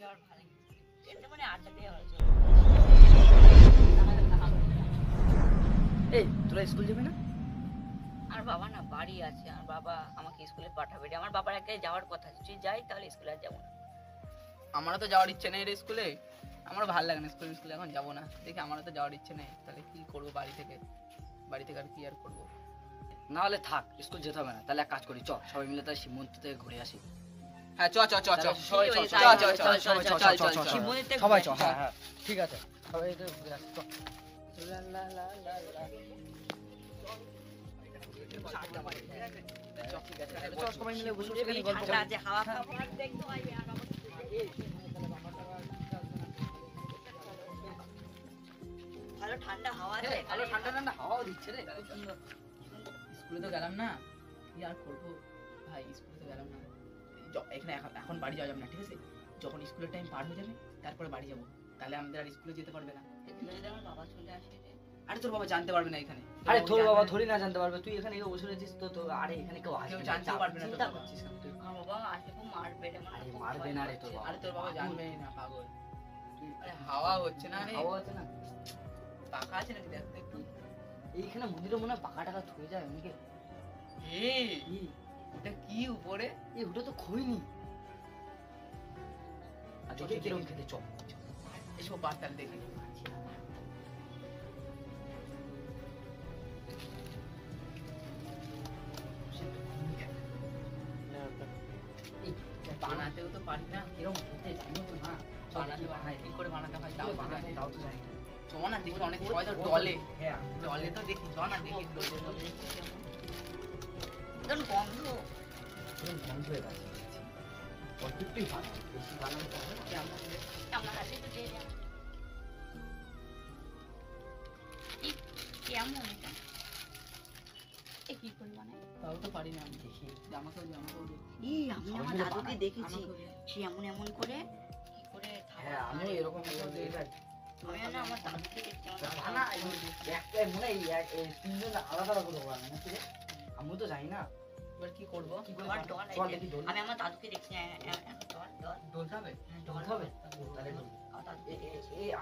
আমার ভালো এটা মানে আড্ডা দিয়ে ভালো এই তোরা স্কুল যাবি না? আর বাবা না বাড়ি আছে, আর বাবা আমাকে স্কুলে পাঠাবে রে। আমার বাবার আগে যাওয়ার কথা, তুই যাই তাহলে স্কুলে আর যাবো না। আমারও তো যাওয়ার ইচ্ছে নেই রে স্কুলে, আমারও ভালো লাগে না স্কুলে এখন যাবো না। দেখি আমারও তো যাওয়ার ইচ্ছে নেই, তাহলে কি করবো বাড়ি থেকে আর কি আর করবো। না হলে থাক, স্কুল যেতে হবে না। তাহলে এক কাজ করি, চ সবাই মিলে তাহলে শিব মন্দির থেকে ঘুরে আসি। হ্যাঁ চ সবাই চ, সবাই চ। হ্যাঁ হ্যাঁ ঠিক আছে, সবাই ঘুরে আসি চ। সবাই মিলে বসে বসে গল্প ঠান্ডা করি। আছে, হাওয়া খাবো আর দেখতে পাইবে। আর বাবা ভালো ঠান্ডা হাওয়া আছে, ভালো ঠান্ডা ঠান্ডা হাওয়া দিচ্ছে রে, খুব সুন্দর। স্কুলে তো গেলাম না, কি আর করবো ভাই, স্কুলে তো গেলাম না। এখানে এখন বাড়ি যাওয়া যাবে না, ঠিক আছে? যখন স্কুলের টাইম পার হয়ে যাবে তারপরে বাড়ি যাবো, তাহলে আমাদের আর স্কুলে যেতে পারবে না। আমার বাবা চলে আসে রে। আরে তোর বাবা জানতে পারবে না এখানে। আরে তোর বাবা থোড়ি না জানতে পারবে, তুই এখানে বসে রয়েছিস তো। তো আরে এখানে কেউ আসবে কেউ না, জানতে পারবে না। চিন্তা তোর বাবা। করছিস কেন তুই? আমার বাবা আসলে খুব মারবে রে। আরে মারবে না রে তোর বাবা। আরে তোর বাবা জানবে না পাগল। আরে হাওয়া হচ্ছে না রে, হাওয়া আছে না, পাখা আছে নাকি দেখ তো একটু। এইখানে মন্দিরে মনে হয় পাকা টাকা ছুঁয়ে যায় অনেকে। এই এটা কি উপরে? এই ওটা তো খইনি। আর দেখে কিরকম খেতে, চ এসব বার্তাল দেখি। বানাতেও তো পারি না, কিরকম খেতে জানি তো না। বানাতে হয় কি করে বানাতে হয় তাও বানাতে তাও তো জানি না। চ না দেখি, অনেক সবাই তো ডলে হ্যাঁ ডলে তো দেখি, চ না দেখি একদম গন্ধ। কিরকম গন্ধ হয়ে গেছে। অল্পই ভালো, বেশি বানানো তো হবে না। আমার হাতে তো দিয়ে দাও। কেমন এটা? এ কি করে বানায়? তাও তো পারি না আমি, দেখি জামা কাপড় এই আমি আমার সবগুলো দাদুকে বানায়। দেখেছি, সে এমন এমন করে কি করে হ্যাঁ আমিও এরকম আমি না আমার দাদুকে দেখছি, আমার দাদু বানা একটা মনে হয় এই তিনজন আলাদা আলাদা করে বানায় নাকি রে? আমি তো জানি না এবার কি করবো? কি করে আমার বানায়। ডল চল আছে। দেখি দোল। আমি আমার দাদুকে দেখছি, ডল ডলতে হবে? ডল হবে তাহলে ডল। আমার দাদু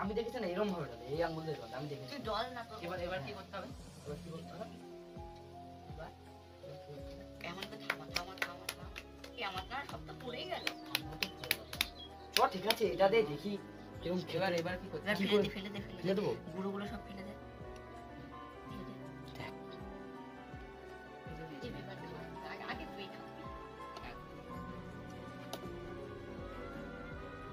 আমি দেখেছি না এরকম ভাবে ডলে, এই আঙ্গুল দিয়ে ডলে আমি দেখেছি। তুই ডল না তো এবার কি করতে হবে? এবার কি করতে হবে? এমন করে থামা কি আমার না সবটা পড়েই গেল। চ ঠিক আছে, এটা দিয়ে দেখি কিরকম এবার কি করতে হবে? কি ফেলে করে? দে ফেলে দে ফেলে দেবো? গুঁড়োগুলো সব ফেলে দে।